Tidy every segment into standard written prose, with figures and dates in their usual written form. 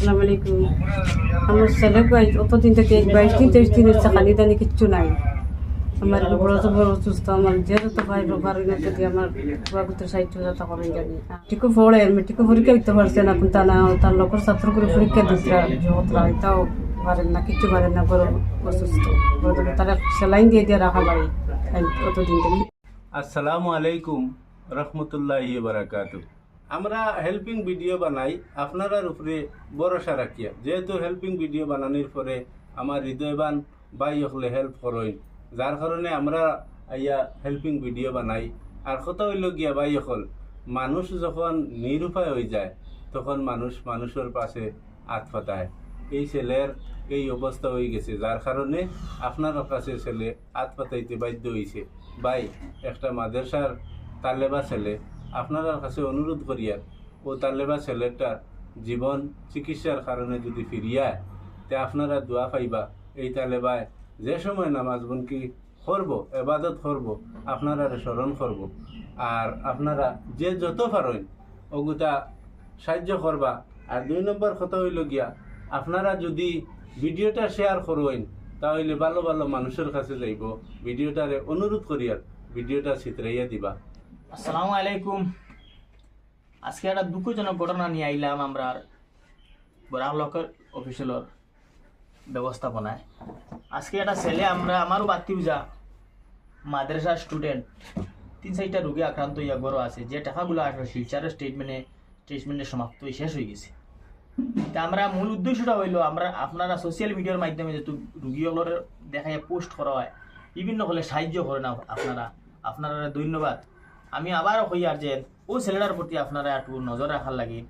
আসসালামু আলাইকুম। আমার ছেলে অতদিন থেকে 22-23 দিন হচ্ছে খালি দানি কিচ্ছু নাই। আমার বড় অসুস্থ, আমার যেহেতু ভাই বাবার যদি আমার বাবুতে 60,000 করেন জানি মেট্রিকও পড়ে, মেট্রিকও পরীক্ষা দিতে পারছেন আপনি, তা না তার লোকের ছাত্র করে পরীক্ষা দিতে তাও পারেন না, কিচ্ছু পারেন না, বড় অসুস্থ। তারা সেলাইন দিয়ে দিয়ে রাখা বাড়ি অতদিন থেকে। আসসালামু আলাইকুম রহমতুল্লাহি বারাকাতু। আমরা হেল্পিং ভিডিও বানাই আপনার উপরে ভরসা রাখিয়া, যেহেতু হেল্পিং ভিডিও বানানোর পরে আমার হৃদয়বান ভাই হলে হেল্প করেন, যার কারণে আমরা ইয়া হেল্পিং ভিডিও বানাই। আর কথা হইল গিয়া ভাই হল, মানুষ যখন নিরুপায় হয়ে যায় তখন মানুষ মানুষের পাশে হাত পাতায়। এই ছেলের এই অবস্থা হয়ে গেছে, যার কারণে আপনার কাছে ছেলে হাত পাতাইতে বাধ্য হয়েছে। ভাই একটা মাদ্রাসার তালেবা ছেলে, আপনার কাছে অনুরোধ করিয়া ও তালেবা ছেলেটার জীবন চিকিৎসার কারণে যদি ফিরিয়ায়, তে আপনারা দোয়া পাইবা। এই তালেবায় যে সময় নামাজ বুনকি করব, এবাদত করব, আপনারা স্মরণ করব। আর আপনারা যে যত পারেন ওগুতা সাহায্য করবা। আর 2 নম্বর কথা হইল গিয়া, আপনারা যদি ভিডিওটা শেয়ার করেন তাহলে ভালো ভালো মানুষের কাছে যাইব। ভিডিওটারে অনুরোধ করিয়ার ভিডিওটা ছিতরাইয়া দিবা। আসসালামু আলাইকুম। আজকে একটা দুঃখজনক ঘটনা নিয়ে আইলাম আমরা বরাক লোকের অফিসিয়ালের ব্যবস্থাপনায়। আজকে একটা ছেলে, আমারও বাতি যা মাদ্রাসার স্টুডেন্ট, 3-4টা রোগী আক্রান্ত হইয়া গড় আছে, যে টাকাগুলো আসলে শিলচারের স্টেটমেন্টে সমাপ্ত হয়ে শেষ হয়ে গেছে। তা আমরা মূল উদ্দেশ্যটা হইলো, আপনারা সোশ্যাল মিডিয়ার মাধ্যমে যেহেতু রুগীগুলোর দেখায় পোস্ট করা হয়, বিভিন্ন হলে সাহায্য করেন আপনারা ধন্যবাদ। আমি আবারও কই আর যে ও ছেলেটার প্রতি আপনারা একটু নজর রাখার লাগে।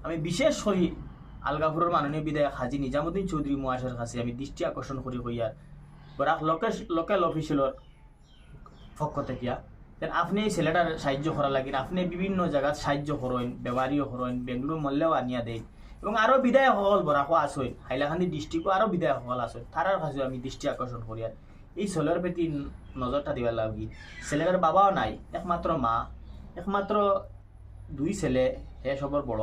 আমি বিশেষ করি আলগাপুরের মাননীয় বিধায়ক হাজী নিজামুদ্দিন চৌধুরী মহাশয়ের কাছে আমি দৃষ্টি আকর্ষণ করি হইয়ার বরাক লোকাল অফিসিয়ালের পক্ষ থেকে আপনি এই ছেলেটার সাহায্য করা লাগে। আপনি বিভিন্ন জায়গায় সাহায্য করেন, বেমারিও করেন, বেঙ্গলোর মল্লেও আনিয়া দেয়, এবং আরও বিধায়ক হল বরাকও আসেন, হাইলাকান্দি ডিস্ট্রিক্টও আরও বিধায়ক হল আসেন, তারার কাছে আমি দৃষ্টি আকর্ষণ করি আর এই ছেলের প্রতি নজরটা দিবার লাগি। ছেলেটার বাবাও নাই, একমাত্র 2 ছেলে, হে সবর বড়।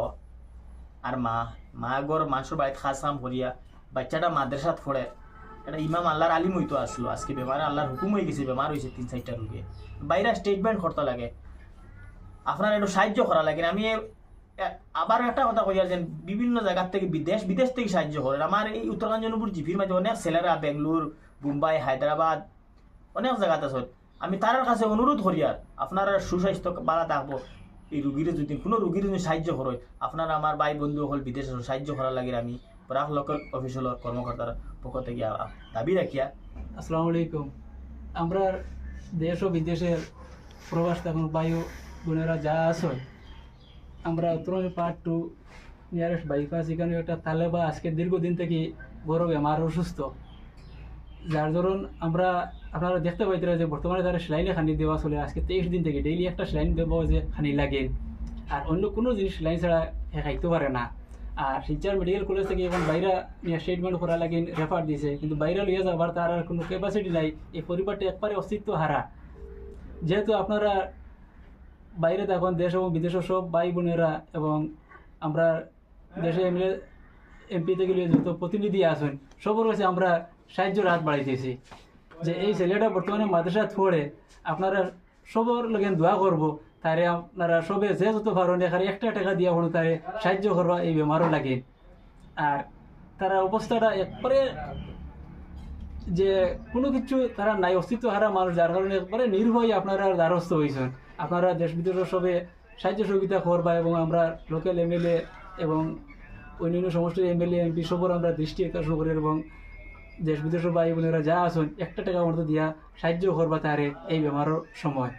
আর মা গর মানুষের বাড়িতে খাসাম করিয়া বাচ্চাটা মাদ্রাসাত পড়ে, এটা ইমাম আল্লাহর আলিম হইতো আসলো, আজকে বেমার আল্লাহর হুকুম হয়ে গেছে, বেমার হয়েছে 3-4টা রোগে, বাইরে স্টেটমেন্ট করতে লাগে, আপনার একটু সাহায্য করা লাগে। আমি আবার একটা কথা কই আর, বিভিন্ন জায়গার থেকে বিদেশ থেকে সাহায্য করেন। আমার এই উত্তরকাঞ্চনপুর জিপির মাঝে অনেক ছেলেরা বেঙ্গলোর, মুম্বাই, হায়দ্রাবাদ অনেক জায়গাতে আছে। আমি তার কাছে অনুরোধ করি আর আপনারা সুস্বাস্থ্য বাড়া থাকবো। এই রুগীর যদি কোনো রুগীর যদি সাহায্য করেন, আপনারা আমার ভাই বন্ধু হল বিদেশে সাহায্য করার লাগে আমি বরাক লোকাল অফিসিয়াল কর্মকর্তার পক্ষ থেকে দাবি রাখিয়া। আসসালামু আলাইকুম। আমরা দেশ ও বিদেশের প্রবাস এখন বায়ু বোনেরা যা আছে, আমরা উত্তরবঙ্গের পার্ট 2 নিয়ারেস্ট বাইপাস, এখানে একটা তালেবা আজকে দীর্ঘদিন থেকে বড় বেমার অসুস্থ, যার ধরুন আপনারা দেখতে পাইতেন যে বর্তমানে তারা সেলাইনে খানি দেওয়া চলে। আজকে 23 দিন থেকে ডেইলি একটা সেলাইন দেওয়া যে খানি লাগে, আর অন্য কোনো জিনিস সেলাইন ছাড়া খাইতে পারে না। আর শিলচর মেডিকেল কলেজ থেকে এখন বাইরে নিয়ে স্টেটমেন্ট করা লাগে, রেফার দিয়েছে, কিন্তু বাইরে লিয়ে যাবার তার আর কোনো ক্যাপাসিটি নাই। এই পরিবারটা একবারে অস্তিত্ব হারা। যেহেতু আপনারা বাইরে এখন দেশ এবং বিদেশের সব ভাই বোনেরা এবং আমরা দেশে এমপি থেকে যত প্রতিনিধি আছেন, সবার কাছে আমরা সাহায্যের হাত বাড়াইতেছি যে এই ছেলেটা বর্তমানে মাদ্রাসা পড়ে, আপনারা সবার লোকেন দোয়া করবো, তারে আপনারা সবে যে যত পারেন এখানে 1 টাকা দিয়া কোনো তারে সাহায্য করবা, এই বেমারও লাগে। আর তারা অবস্থাটা একবারে যে কোনো কিছু তারা নাই, অস্তিত্ব হারা মানুষ, যার কারণে একবারে নির্ভয় আপনারা দ্বারস্থ হয়েছেন। আপনারা দেশ বিদেশের সবে সাহায্য সহযোগিতা করবা, এবং আমরা লোকাল এমএলএ এবং অন্যান্য সমস্ত এমএলএ এমপি সবর আমরা দৃষ্টি আকর্ষণ করি, এবং দেশ বিদেশের ভাই বোনেরা যা আছেন 1 টাকা মতো দিয়া সাহায্য করবা তারে এই বেমারের সময়।